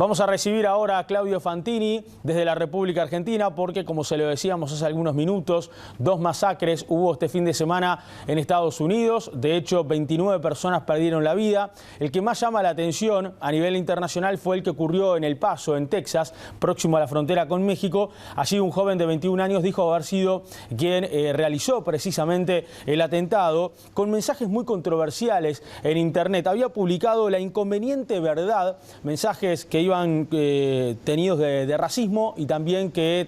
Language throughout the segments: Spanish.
Vamos a recibir ahora a Claudio Fantini desde la República Argentina porque, como se lo decíamos hace algunos minutos, 2 masacres hubo este fin de semana en Estados Unidos. De hecho, 29 personas perdieron la vida. El que más llama la atención a nivel internacional fue el que ocurrió en El Paso, en Texas, próximo a la frontera con México. Allí un joven de 21 años dijo haber sido quien realizó precisamente el atentado, con mensajes muy controversiales en Internet. Había publicado la inconveniente verdad, mensajes que iban tenidos de racismo y también que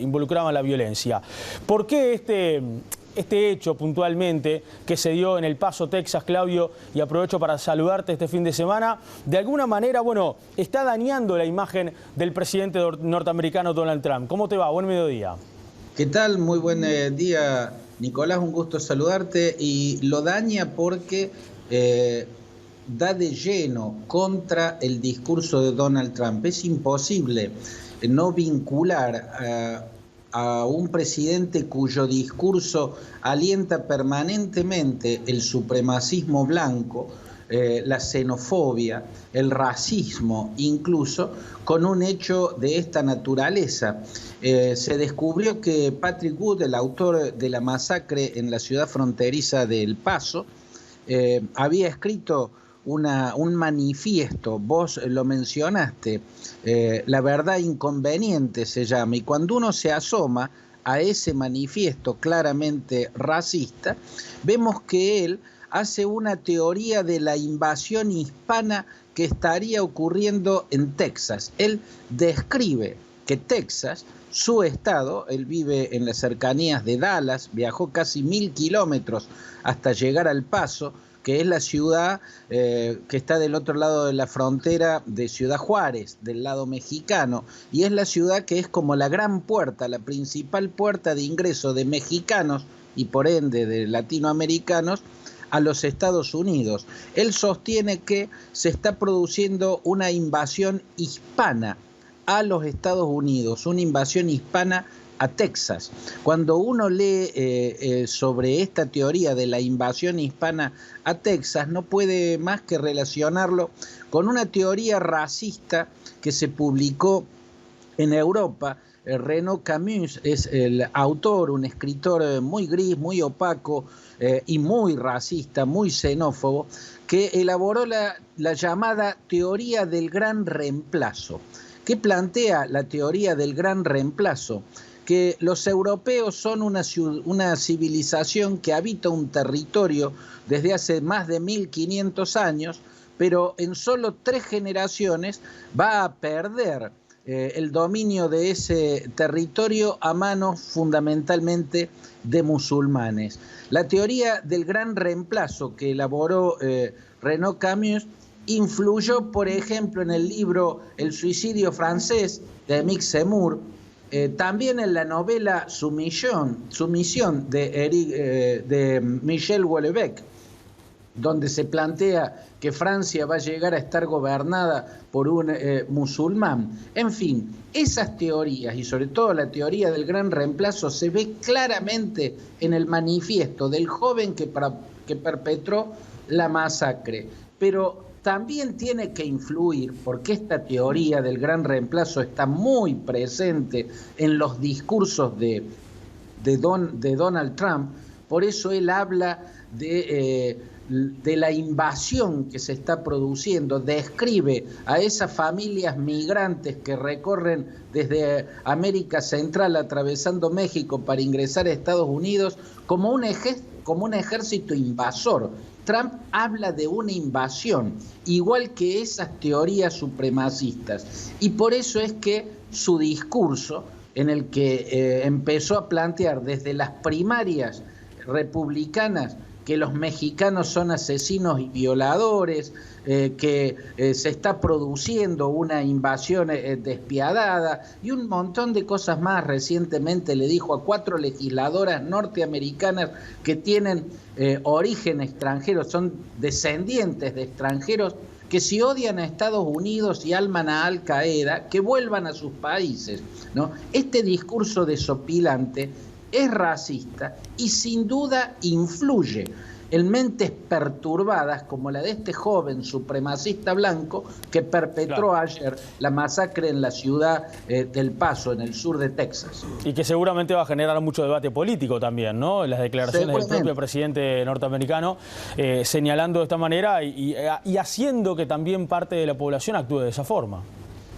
involucraban la violencia. ¿Por qué este hecho puntualmente que se dio en El Paso, Texas, Claudio? Y aprovecho para saludarte este fin de semana. De alguna manera, bueno, está dañando la imagen del presidente norteamericano Donald Trump. ¿Cómo te va? Buen mediodía. ¿Qué tal? Muy buen día, Nicolás. Un gusto saludarte. Y lo daña porque da de lleno contra el discurso de Donald Trump. Es imposible no vincular a un presidente cuyo discurso alienta permanentemente el supremacismo blanco, la xenofobia, el racismo incluso, con un hecho de esta naturaleza. Se descubrió que Patrick Wood, el autor de la masacre en la ciudad fronteriza de El Paso, había escrito un manifiesto. Vos lo mencionaste, La verdad inconveniente se llama, y cuando uno se asoma a ese manifiesto claramente racista, vemos que él hace una teoría de la invasión hispana que estaría ocurriendo en Texas. Él describe que Texas, su estado, él vive en las cercanías de Dallas, viajó casi 1000 kilómetros hasta llegar al Paso, que es la ciudad que está del otro lado de la frontera de Ciudad Juárez, del lado mexicano, y es la ciudad que es como la gran puerta, la principal puerta de ingreso de mexicanos y por ende de latinoamericanos a los Estados Unidos. Él sostiene que se está produciendo una invasión hispana a los Estados Unidos, una invasión hispana a Texas. Cuando uno lee sobre esta teoría de la invasión hispana a Texas, no puede más que relacionarlo con una teoría racista que se publicó en Europa. Renaud Camus es el autor, un escritor muy gris, muy opaco y muy racista, muy xenófobo, que elaboró la llamada teoría del gran reemplazo. ¿Qué plantea la teoría del gran reemplazo? Que los europeos son una civilización que habita un territorio desde hace más de 1500 años, pero en solo 3 generaciones va a perder el dominio de ese territorio a manos fundamentalmente de musulmanes. La teoría del gran reemplazo que elaboró Renaud Camus influyó, por ejemplo, en el libro El suicidio francés de Émile Zemmour, también en la novela Sumisión de Michel Houellebecq, donde se plantea que Francia va a llegar a estar gobernada por un musulmán. En fin, esas teorías y sobre todo la teoría del gran reemplazo se ve claramente en el manifiesto del joven que perpetró la masacre. Pero también tiene que influir, porque esta teoría del gran reemplazo está muy presente en los discursos de Donald Trump. Por eso él habla de la invasión que se está produciendo, describe a esas familias migrantes que recorren desde América Central atravesando México para ingresar a Estados Unidos como un ejército invasor. Trump habla de una invasión, igual que esas teorías supremacistas, y por eso es que su discurso, en el que empezó a plantear desde las primarias republicanas que los mexicanos son asesinos y violadores, que se está produciendo una invasión despiadada y un montón de cosas más. Recientemente le dijo a 4 legisladoras norteamericanas que tienen origen extranjero, son descendientes de extranjeros, que si odian a Estados Unidos y alman a Al Qaeda, que vuelvan a sus países, ¿no? Este discurso desopilante es racista y sin duda influye en mentes perturbadas como la de este joven supremacista blanco que perpetró ayer la masacre en la ciudad del Paso, en el sur de Texas. Y que seguramente va a generar mucho debate político también, ¿no? En las declaraciones del propio presidente norteamericano, señalando de esta manera y haciendo que también parte de la población actúe de esa forma.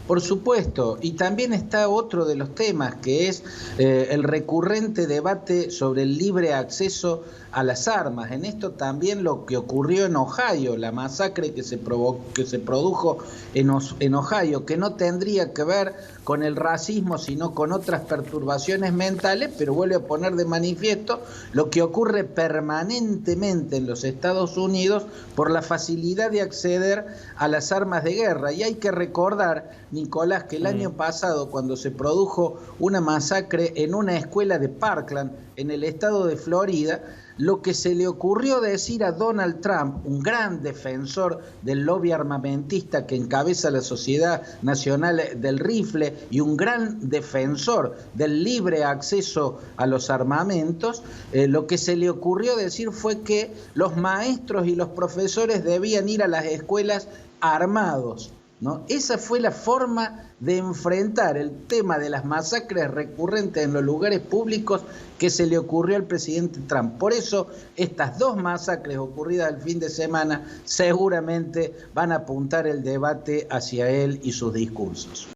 Por supuesto, y también está otro de los temas, que es el recurrente debate sobre el libre acceso a las armas. En esto también lo que ocurrió en Ohio, la masacre que se produjo en Ohio, que no tendría que ver con el racismo, sino con otras perturbaciones mentales, pero vuelve a poner de manifiesto lo que ocurre permanentemente en los Estados Unidos por la facilidad de acceder a las armas de guerra. Y hay que recordar, Nicolás, que el año pasado, cuando se produjo una masacre en una escuela de Parkland, en el estado de Florida, lo que se le ocurrió decir a Donald Trump, un gran defensor del lobby armamentista que encabeza la Sociedad Nacional del Rifle y un gran defensor del libre acceso a los armamentos, lo que se le ocurrió decir fue que los maestros y los profesores debían ir a las escuelas armados, ¿no? Esa fue la forma de enfrentar el tema de las masacres recurrentes en los lugares públicos que se le ocurrió al presidente Trump. Por eso estas dos masacres ocurridas el fin de semana seguramente van a apuntar el debate hacia él y sus discursos.